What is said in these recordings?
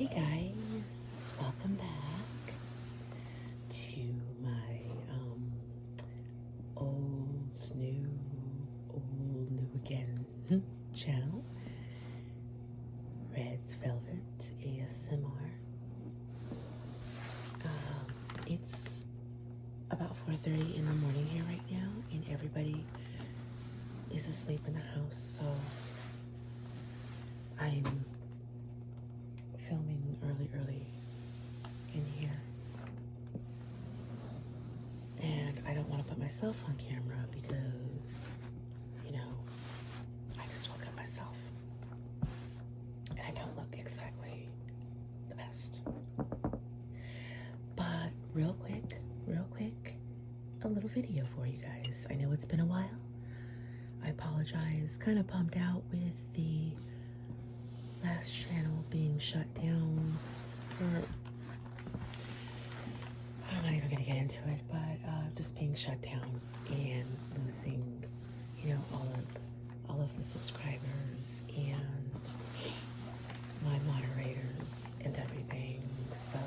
Hey guys, welcome back to my old new again channel, Red's Velvet ASMR. It's about 4:30 in the morning here right now, and everybody is asleep in the house, so I'm filming early in here. And I don't want to put myself on camera because, I just woke up myself. And I don't look exactly the best. But real quick, a little video for you guys. I know it's been a while. I apologize. Kind of bummed out with the last channel being shut down for, I'm not even gonna get into it, but just being shut down and losing, all of the subscribers and my moderators and everything. So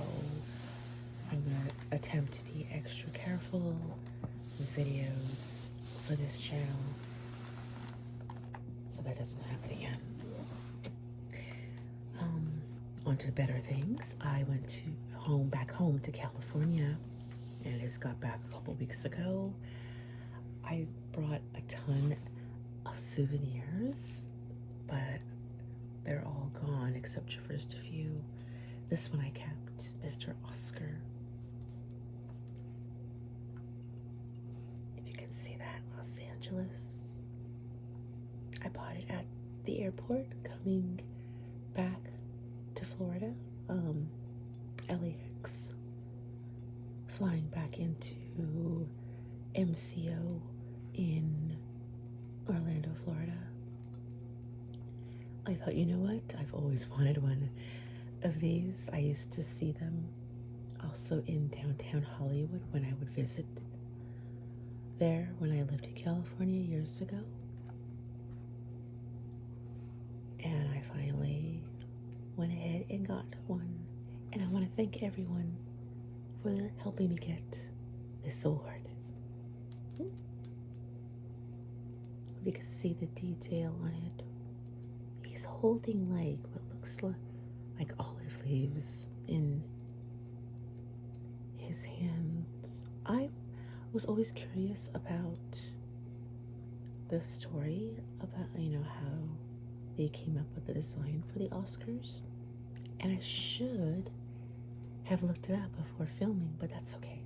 I'm gonna attempt to be extra careful with videos for this channel so that doesn't happen again. On to better things. I went back home to California, and I just got back a couple weeks ago. I brought a ton of souvenirs, but they're all gone except for just a few. This one I kept, Mr. Oscar. If you can see that, Los Angeles. I bought it at the airport coming back to Florida, LAX, flying back into MCO in Orlando, Florida. I thought, you know what? I've always wanted one of these. I used to see them also in downtown Hollywood when I would visit there when I lived in California years ago. And I finally went ahead and got one, and I want to thank everyone for helping me get this award. You can see the detail on it. He's holding what looks like olive leaves in his hands. I was always curious about the story about how they came up with the design for the Oscars, and I should have looked it up before filming, but that's okay.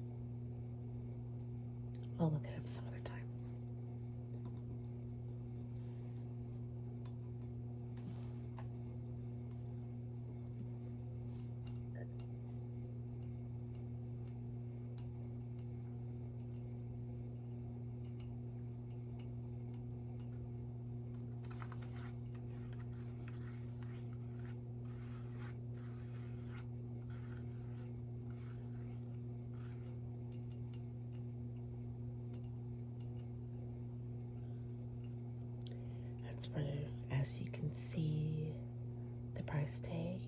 I'll look it up some other time. That's where, as you can see, the price tag.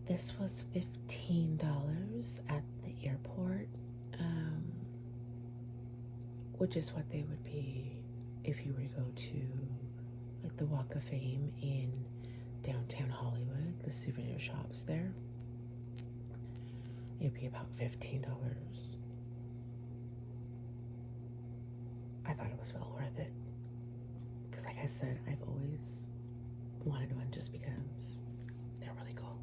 This was $15 at the airport, which is what they would be if you were to go to the Walk of Fame in downtown Hollywood, the souvenir shops there. It'd be about $15. I thought it was well worth it. Because like I said, I've always wanted one just because they're really cool.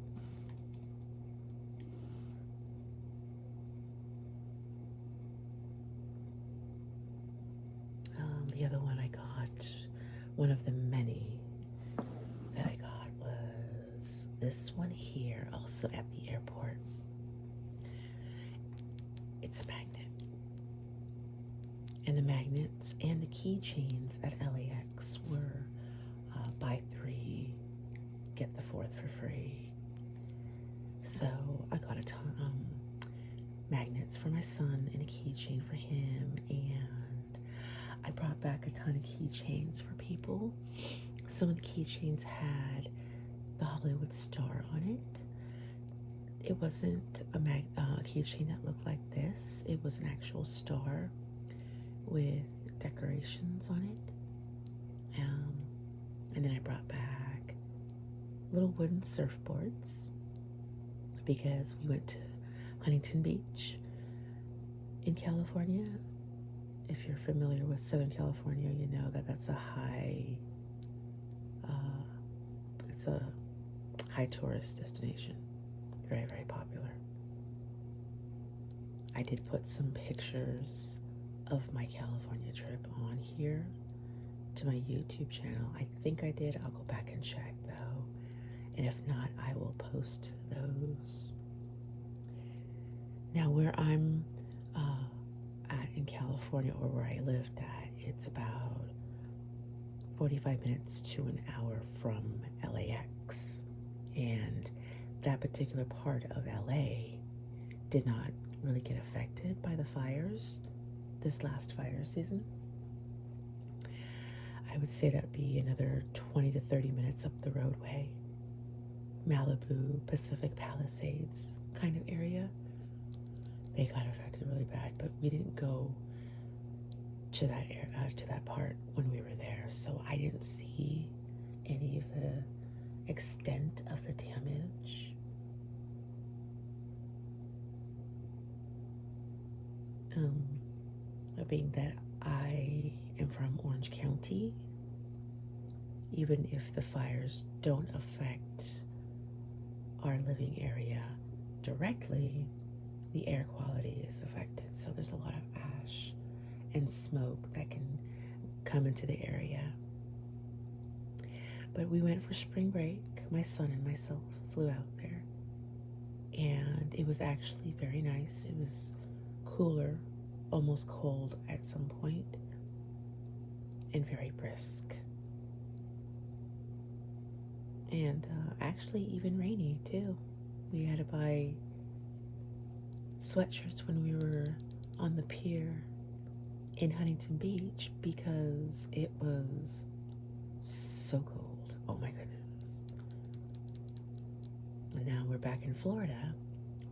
The other one I got, one of the many that I got, was this one here, also at the airport. It's a magnet. And the magnets and the keychains at LAX were buy 3, get the 4th for free. So I got a ton magnets for my son and a keychain for him, and I brought back a ton of keychains for people. Some of the keychains had the Hollywood star on it. It wasn't a keychain that looked like this. It was an actual star with decorations on it. And then I brought back little wooden surfboards because we went to Huntington Beach in California. If you're familiar with Southern California, you know that that's a it's a high tourist destination. Very, very popular. I did put some pictures of my California trip on here to my YouTube channel. I think I did. I'll go back and check though. And if not, I will post those. Now, where I'm at in California, or where I lived at, it's about 45 minutes to an hour from LAX. And that particular part of LA did not really get affected by the fires this last fire season. I would say that would be another 20 to 30 minutes up the roadway. Malibu, Pacific Palisades kind of area. They got affected really bad, but we didn't go to that part when we were there, so I didn't see any of the extent of the damage. Being that I am from Orange County, even if the fires don't affect our living area directly, the air quality is affected. So there's a lot of ash and smoke that can come into the area. But we went for spring break. My son and myself flew out there, and it was actually very nice. It was cooler, almost cold at some point, and very brisk. And actually even rainy too. We had to buy sweatshirts when we were on the pier in Huntington Beach because it was so cold. Oh my goodness. And now we're back in Florida,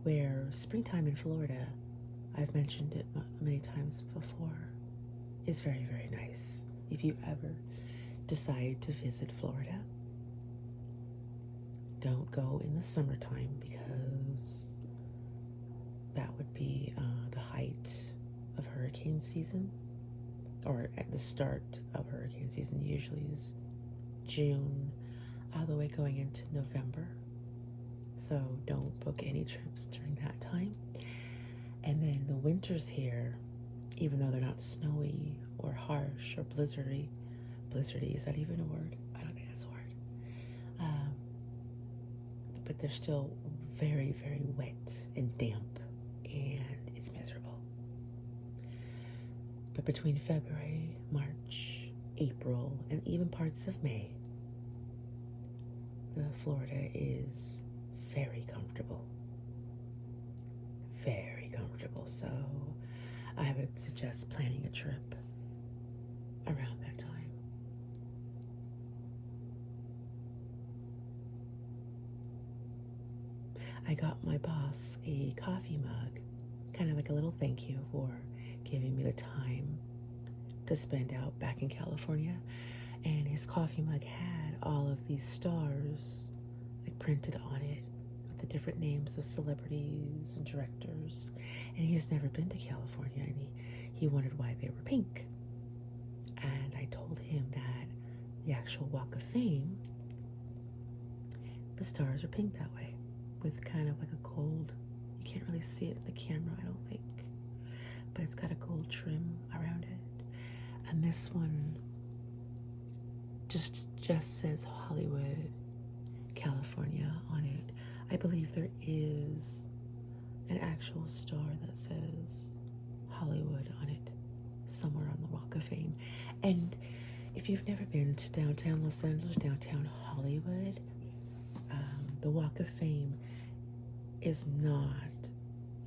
where springtime in Florida, I've mentioned it many times before, is very, very nice. If you ever decide to visit Florida, don't go in the summertime because that would be the height of hurricane season, or at the start of hurricane season. Usually is June all the way going into November, so don't book any trips during that time. And then the winters here, even though they're not snowy or harsh or blizzardy, is that even a word? I don't think that's a word. But they're still very, very wet and damp, and it's miserable. But between February, March, April, and even parts of May, Florida is very comfortable. Very comfortable. So I would suggest planning a trip around that time. I got my boss a coffee mug, kind of like a little thank you for giving me the time to spend out back in California. And his coffee mug had all of these stars like printed on it with the different names of celebrities and directors. And he's never been to California, and he wondered why they were pink. And I told him that the actual Walk of Fame, the stars are pink that way, with kind of like a gold, you can't really see it in the camera, I don't think, but it's got a gold trim around it. And this one just says Hollywood, California on it. I believe there is an actual star that says Hollywood on it somewhere on the Walk of Fame. And if you've never been to downtown Los Angeles, downtown Hollywood, the Walk of Fame is not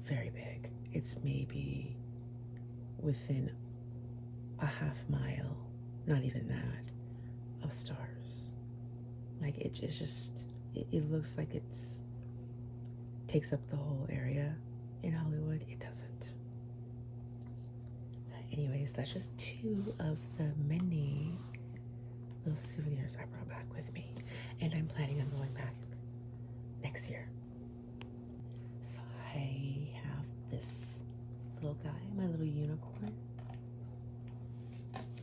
very big. It's maybe within a half mile, not even that, of stars. Like it's just it looks like it's takes up the whole area in Hollywood. It doesn't. Anyways, that's just 2 of the many little souvenirs I brought back with me, and I'm planning on going back next year. So I have this little guy, my little unicorn,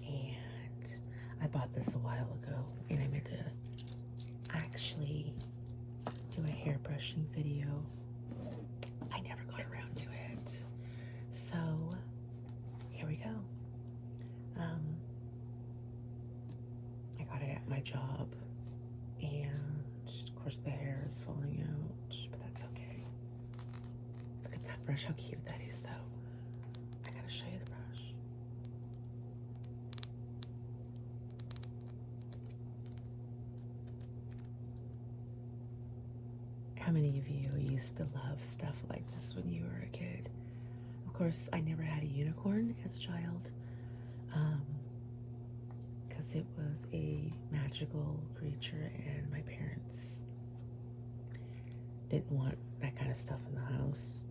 and I bought this a while ago, and I meant to actually do a hairbrushing video. I never got around to it, so here we go. I got it at my job, and of course the hair is falling out, but that's okay. Look at that brush, how cute that is though. I gotta show you the brush. How many of you used to love stuff like this when you were a kid? Of course, I never had a unicorn as a child, because it was a magical creature and my parents didn't want that kind of stuff in the house.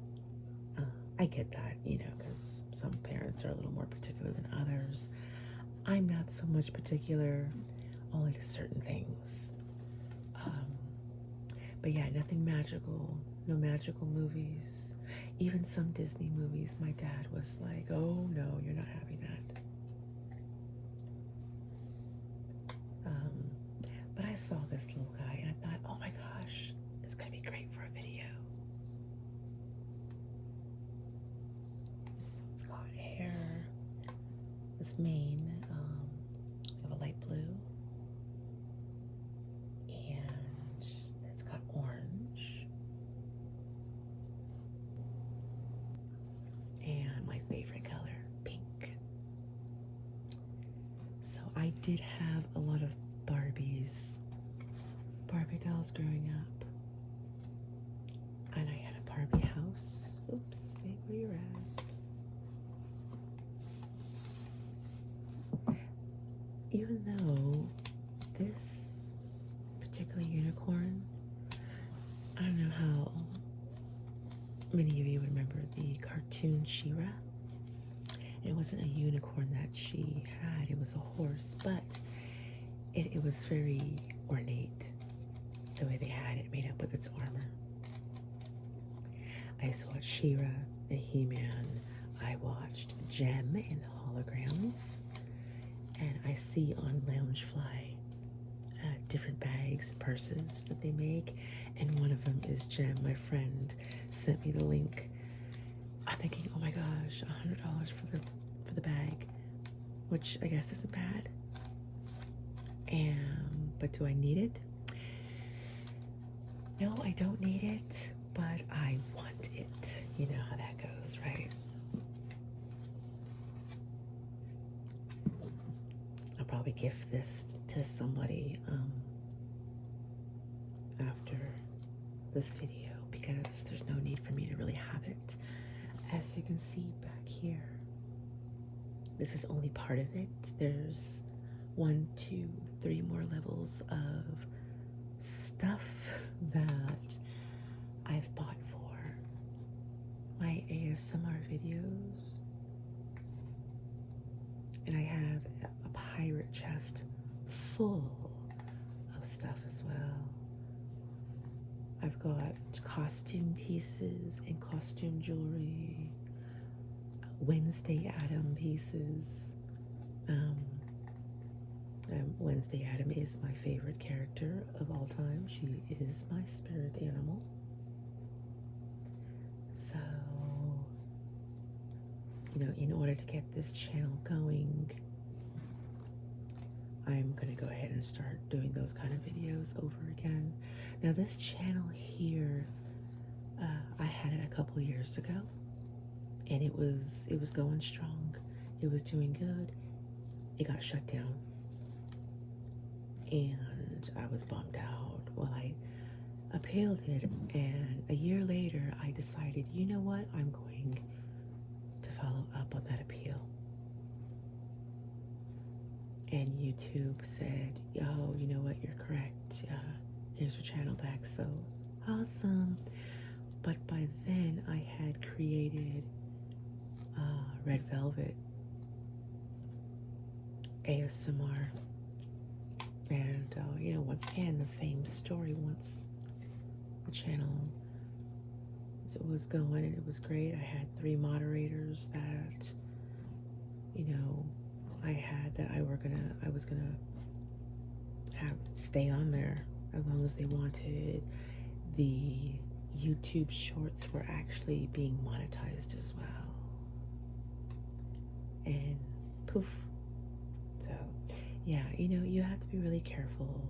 I get that, you know, because some parents are a little more particular than others. I'm not so much particular, only to certain things. But yeah, nothing magical, no magical movies. Even some Disney movies, my dad was like, oh no, you're not having that. But I saw this little guy and I thought, oh my gosh, it's gonna be great for a video. It's got hair, this mane of a light blue, and it's got orange, and my favorite color, pink. So I did have a lot of Barbie dolls growing up, and I had a Barbie house. Oops, babe, where you at? Even though this particular unicorn, I don't know how many of you would remember the cartoon She-Ra. It wasn't a unicorn that she had, it was a horse, but it was very ornate, the way they had it made up with its armor. I saw She-Ra and He-Man. I watched Gem in holograms, and I see on Loungefly different bags and purses that they make, and one of them is Gem. My friend sent me the link. I'm thinking, oh my gosh, $100 for the bag, which I guess isn't bad. But do I need it? No, I don't need it, but I want it. You know how that goes, right? I'll probably gift this to somebody after this video, because there's no need for me to really have it. As you can see back here, this is only part of it. There's 1, 2, 3 more levels of stuff that I've bought for my ASMR videos. And I have a pirate chest full of stuff as well. I've got costume pieces and costume jewelry, Wednesday Adam pieces. Wednesday Adam is my favorite character of all time. She is my spirit animal. So, you know, in order to get this channel going, I'm going to go ahead and start doing those kind of videos over again. Now, this channel here, I had it a couple years ago, and it was going strong. It was doing good. It got shut down, and I was bummed out. Well, I appealed it, and a year later, I decided, you know what, I'm going to follow up on that appeal. And YouTube said, oh, you know what, you're correct. Here's your channel back. So awesome. But by then I had created Red Velvet ASMR. And, you know, once again, the same story. Once the channel was going and it was great, I had 3 moderators that, you know, I had that I was gonna have stay on there as long as they wanted. The YouTube shorts were actually being monetized as well. And poof. So, yeah, you know, you have to be really careful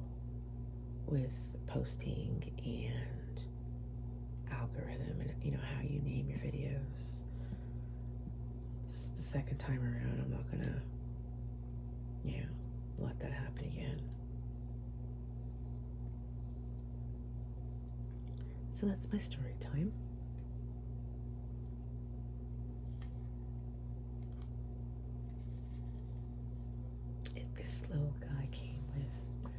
with posting and algorithm and, you know, how you name your videos. This is the second time around. I'm not gonna, you know, let that happen again. So that's my story time. And this little guy came with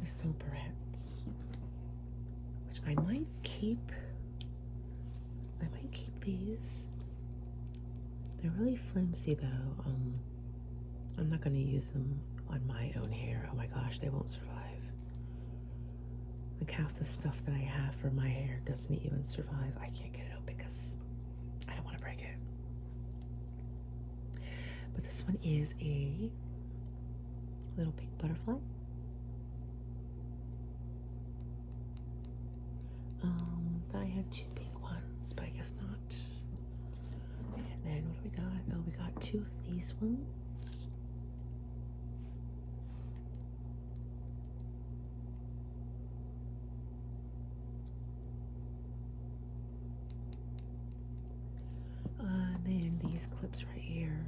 these little barrettes, which I might keep. I might keep these. They're really flimsy though. I'm not going to use them on my own hair. Oh my gosh, they won't survive. Like half the stuff that I have for my hair doesn't even survive. I can't get it out because I don't want to break it. But this one is a little pink butterfly. I had 2 pink ones, but I guess not. And then what do we got? Oh, we got 2 of these ones. And then these clips right here.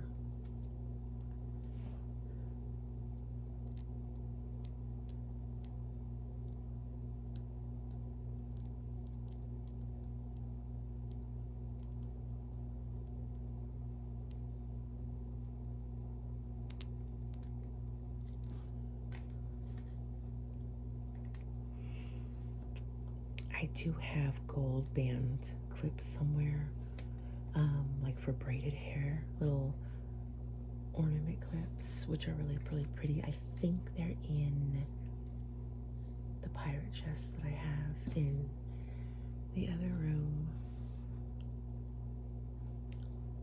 I do have gold band clips somewhere, like for braided hair, little ornament clips, which are really, really pretty. I think they're in the pirate chest that I have in the other room.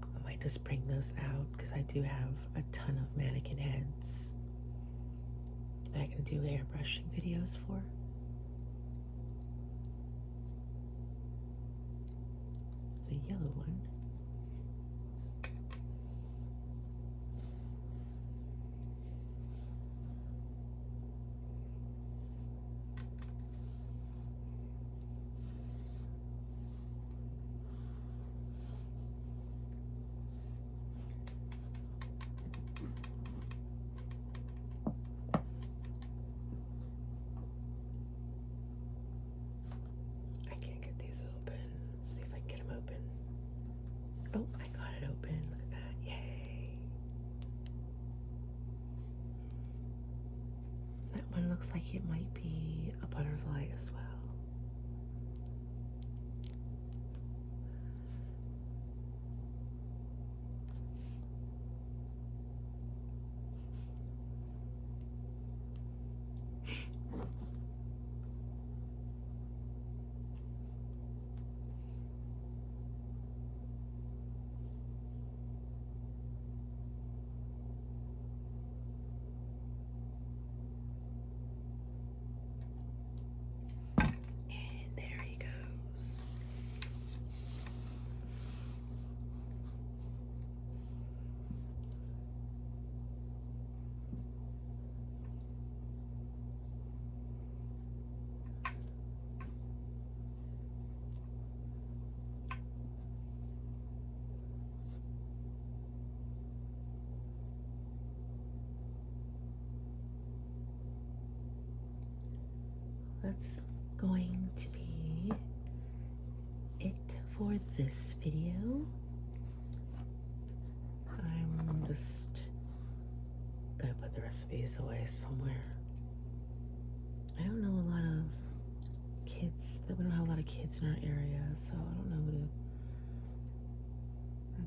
I might just bring those out because I do have a ton of mannequin heads that I can do airbrushing videos for. It's a yellow one. Oh, I got it open. Look at that. Yay. That one looks like it might be a butterfly as well. That's going to be it for this video. I'm just gonna put the rest of these away somewhere. I don't know a lot of kids, that we don't have a lot of kids in our area, so I don't know who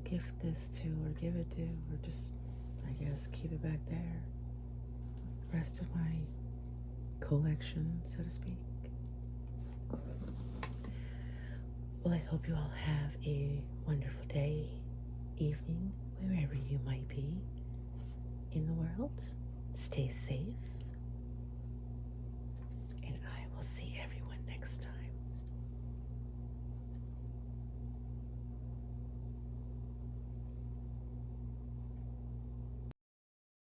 to gift this to or give it to, or just, I guess, keep it back there. The rest of my collection, so to speak. Well, I hope you all have a wonderful day, evening, wherever you might be in the world. Stay safe, and I will see everyone next time.